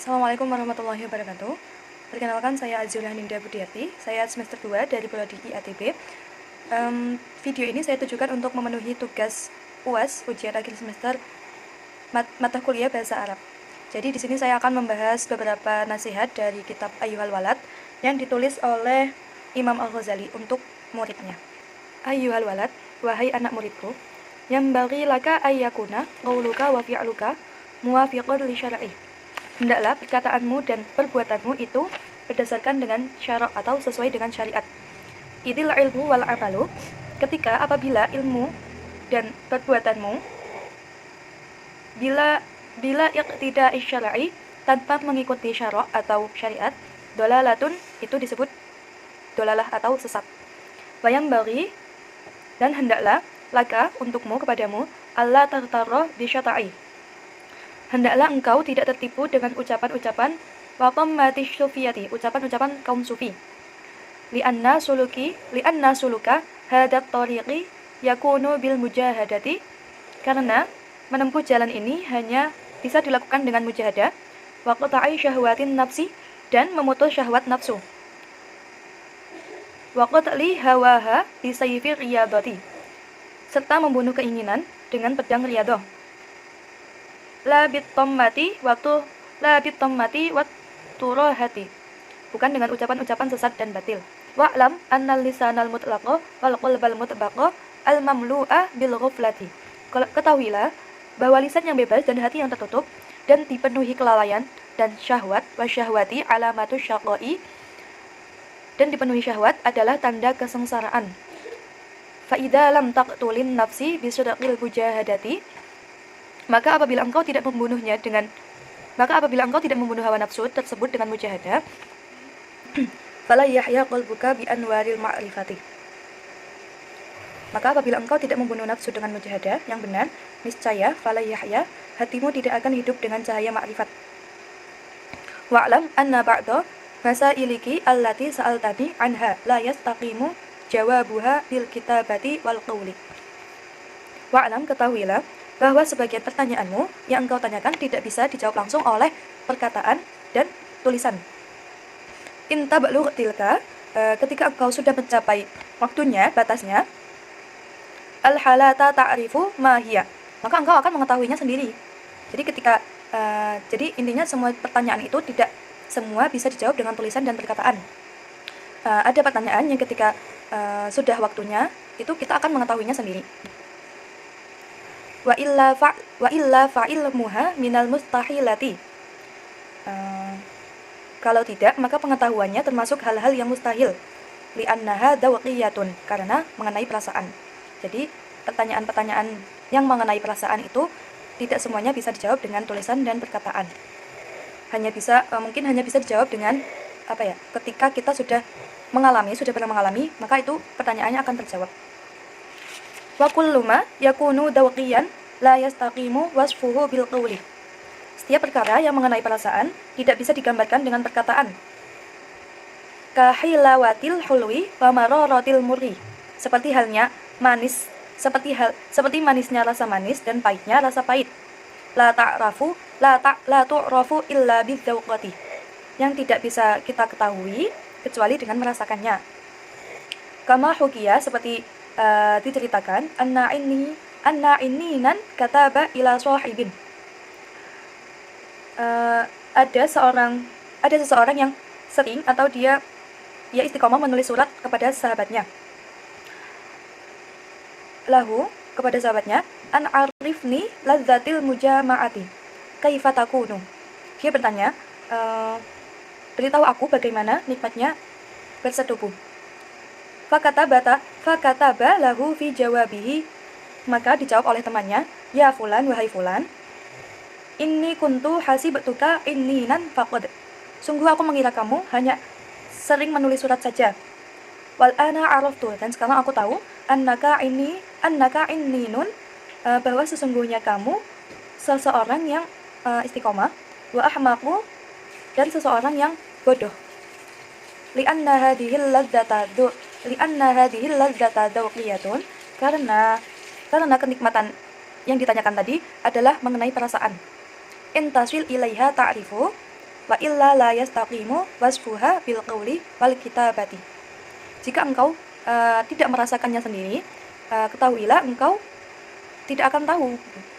Assalamualaikum warahmatullahi wabarakatuh. Perkenalkan, saya Azulia Ninda Budiati. Saya semester 2 dari Prodi IATB. Video ini saya tujukan untuk memenuhi tugas UAS, ujian akhir semester mata kuliah bahasa Arab. Jadi di sini saya akan membahas beberapa nasihat dari kitab Ayyuhal Walad yang ditulis oleh Imam Al-Ghazali untuk muridnya. Ayyuhal Walad, wahai anak muridku, yang bagi laka ayyakuna qauluka wa fi'luka muwafiqun li syar'i. Hendaklah perkataanmu dan perbuatanmu itu berdasarkan dengan syarak atau sesuai dengan syariat. Idil ilmu wal amalu, ketika apabila ilmu dan perbuatanmu bila iqtida syar'i, tanpa mengikuti syarak atau syariat, dolalatun, itu disebut dolalah atau sesat. Wayang bagi, dan hendaklah laka, untukmu, kepadamu, Allah tartarro bi syata'i, hendaklah engkau tidak tertipu dengan ucapan-ucapan waqammatis sufiyati, ucapan-ucapan kaum sufi. Li'anna suluka hadat tariqi yakunu bil mujahadati, karena menempuh jalan ini hanya bisa dilakukan dengan mujahadah, wa qata'i syahwatin nafsi, dan memutus syahwat nafsu, wa qatli hawaha bi sayfi riyadati, serta membunuh keinginan dengan pedang riyadhah. La bitommati wat turahati, bukan dengan ucapan-ucapan sesat dan batil. Wa'lam annal lisanal mutlaqo wal qalbal mutbaqo al mamlu'a bil ghuflati, ketahuilah bahwa lisan yang bebas dan hati yang tertutup dan dipenuhi kelalaian dan syahwat, wasyahwati alamatu syaqai, dan dipenuhi syahwat adalah tanda kesengsaraan. Fa idza lam taqtulin nafsi bisudaqil mujahadati, maka apabila engkau tidak membunuh hawa nafsu tersebut dengan mujahadah, fala yahya qalbuka bi anwaril ma'rifati, maka apabila engkau tidak membunuh nafsu dengan mujahadah yang benar, niscaya fala yahya, hatimu tidak akan hidup dengan cahaya ma'rifat. Wa'lam anna ba'da masailiki allati sa'altani anha la yastaqimu jawabuha bil kitabati wal qawli. Wa'lam, ketahuilah bahwa sebagian pertanyaanmu yang engkau tanyakan tidak bisa dijawab langsung oleh perkataan dan tulisan. Inta ba'lu tilka, ketika engkau sudah mencapai waktunya, batasnya, al-halata ta'rifu mahiyya, maka engkau akan mengetahuinya sendiri. Jadi intinya semua pertanyaan itu tidak semua bisa dijawab dengan tulisan dan perkataan. Ada pertanyaan yang ketika sudah waktunya, itu kita akan mengetahuinya sendiri. Wa illa fa'ilmuha minal mustahilati, kalau tidak, maka pengetahuannya termasuk hal-hal yang mustahil. Li'annaha dawqiyatun, karena mengenai perasaan. Jadi pertanyaan-pertanyaan yang mengenai perasaan itu tidak semuanya bisa dijawab dengan tulisan dan perkataan. Mungkin hanya bisa dijawab dengan ketika kita sudah pernah mengalami, maka itu pertanyaannya akan terjawab. Wa kullu ma yakunu dawqiyan la yastaqimu wasfuhu bil qawli, setiap perkara yang mengenai perasaan tidak bisa digambarkan dengan perkataan. Kahilawatil hulwi wa mararatil murri, seperti manisnya rasa manis dan pahitnya rasa pahit. La tu'rafu illa bidzauqati, yang tidak bisa kita ketahui kecuali dengan merasakannya. Kama hukiya, seperti diceritakan, anna inninan kataba ila sahibin, ada seseorang yang sering atau dia istiqomah menulis surat kepada sahabatnya. Lahu, kepada sahabatnya, an arifni ladzatil mujama'ati kaifa takunu, dia bertanya, beritahu aku bagaimana nikmatnya bersetubuh. Fakataba lahu fi jawabihi, maka dijawab oleh temannya, ya fulan, wahai fulan, inni kuntu hasibtuka inninan faqad, sungguh aku mengira kamu hanya sering menulis surat saja. Wal ana araftu, dan sekarang aku tahu, annaka inninun, bahwa sesungguhnya kamu seseorang yang istiqomah, wa ahmaqu, dan seseorang yang bodoh. Li'anna hadhil ladzata dawqiyatun, karena kenikmatan yang ditanyakan tadi adalah mengenai perasaan. In tasil ilaiha ta'rifu, wa illa la yastaqimu wasfuha bil qawli wal kitabati. Jika engkau tidak merasakannya sendiri, ketahuilah engkau tidak akan tahu.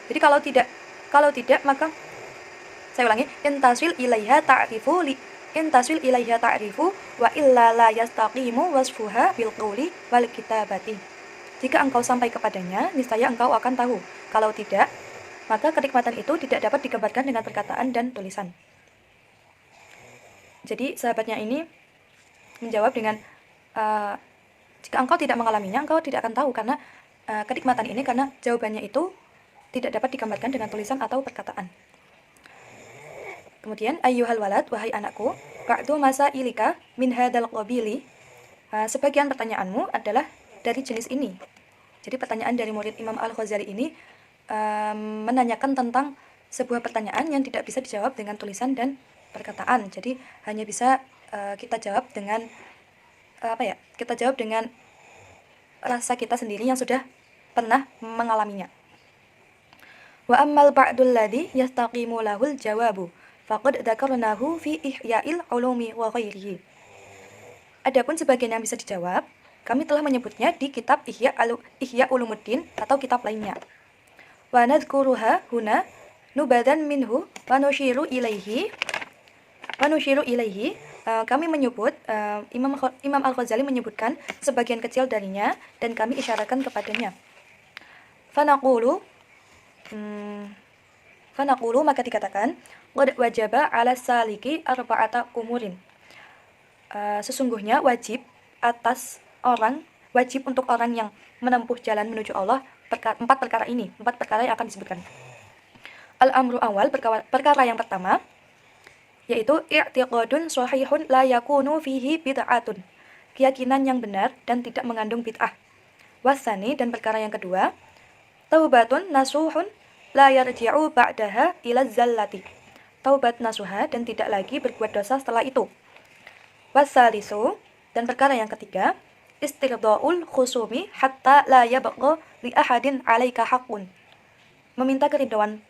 Jadi kalau tidak maka saya ulangi, intasil ilaiha ta'rifu wa illa la yastaqimu wasfuha bil qawli wal kitabati. Jika engkau sampai kepadanya, niscaya engkau akan tahu. Kalau tidak, maka kenikmatan itu tidak dapat digambarkan dengan perkataan dan tulisan. Jadi sahabatnya ini menjawab dengan jika engkau tidak mengalaminya, engkau tidak akan tahu karena kenikmatan ini, karena jawabannya itu tidak dapat digambarkan dengan tulisan atau perkataan. Kemudian ayyuhal walad, wahai anakku, ba'du masailika min hadal qabili. Sebagian pertanyaanmu adalah dari jenis ini. Jadi pertanyaan dari murid Imam Al-Ghazali ini menanyakan tentang sebuah pertanyaan yang tidak bisa dijawab dengan tulisan dan perkataan. Jadi hanya bisa kita jawab dengan kita jawab dengan rasa kita sendiri yang sudah pernah mengalaminya. Wa ammal ba'dul ladzi yastaqimu lahul jawabu faqad dzakarnahu fi Ihya'il Ulumi wa ghairihi. Adapun sebagian yang bisa dijawab, kami telah menyebutnya di kitab Ihya Ulumuddin atau kitab lainnya. Wa nadhkuruha huna nubadan minhu wa nushiru ilaihi. Kami menyebut Imam Al-Ghazali menyebutkan sebagian kecil darinya dan kami isyaratkan kepadanya. Fanaqulu maka dikatakan qad wajaba 'ala saliki arba'ata umurin. Sesungguhnya wajib untuk orang yang menempuh jalan menuju Allah empat perkara yang akan disebutkan. Al-amru awal, perkara yang pertama, yaitu i'tiqadun shahihun la yakunu fihi bid'atun, keyakinan yang benar dan tidak mengandung bid'ah. Wasani, dan perkara yang kedua, taubatun nasuhun la yarji'u ba'daha ila zallati, taubat nasuha dan tidak lagi berbuat dosa setelah itu. Wasalisu, dan perkara yang ketiga, istirdaul khusumi hatta la yabqa li ahadin 'alaika haqqun, meminta keridhaan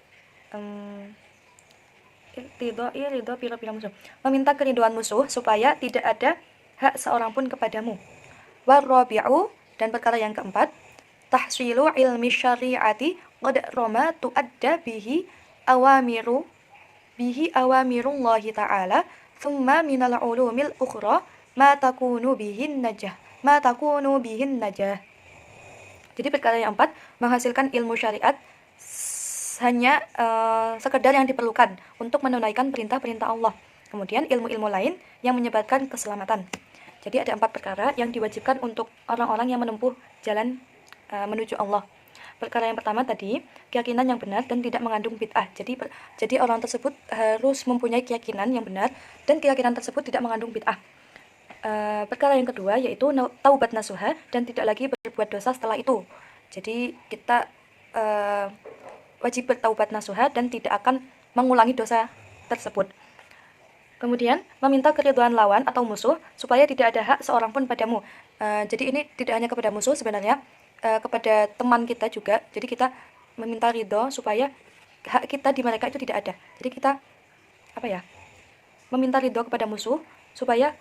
meminta keridhaan musuh supaya tidak ada hak seorang pun kepadamu. Warabi'u, dan perkara yang keempat, tahsilu ilmi syari'ati qad rama tuadda bihi awamirullahi ta'ala thumma minal ulumil ukhra ma takunu bihin najah. Jadi perkara yang keempat, menghasilkan ilmu syariat hanya sekedar yang diperlukan untuk menunaikan perintah-perintah Allah. Kemudian ilmu-ilmu lain yang menyebabkan keselamatan. Jadi ada 4 perkara yang diwajibkan untuk orang-orang yang menempuh jalan menuju Allah. Perkara yang pertama tadi, keyakinan yang benar dan tidak mengandung bid'ah. Jadi orang tersebut harus mempunyai keyakinan yang benar dan keyakinan tersebut tidak mengandung bid'ah. Perkara yang kedua yaitu taubat nasuha dan tidak lagi berbuat dosa setelah itu. Jadi kita wajib bertaubat nasuha dan tidak akan mengulangi dosa tersebut. Kemudian meminta keridhaan lawan atau musuh supaya tidak ada hak seorang pun padamu. Jadi ini tidak hanya kepada musuh sebenarnya, kepada teman kita juga. Jadi kita meminta ridho supaya hak kita di mereka itu tidak ada. Jadi kita meminta ridho kepada musuh supaya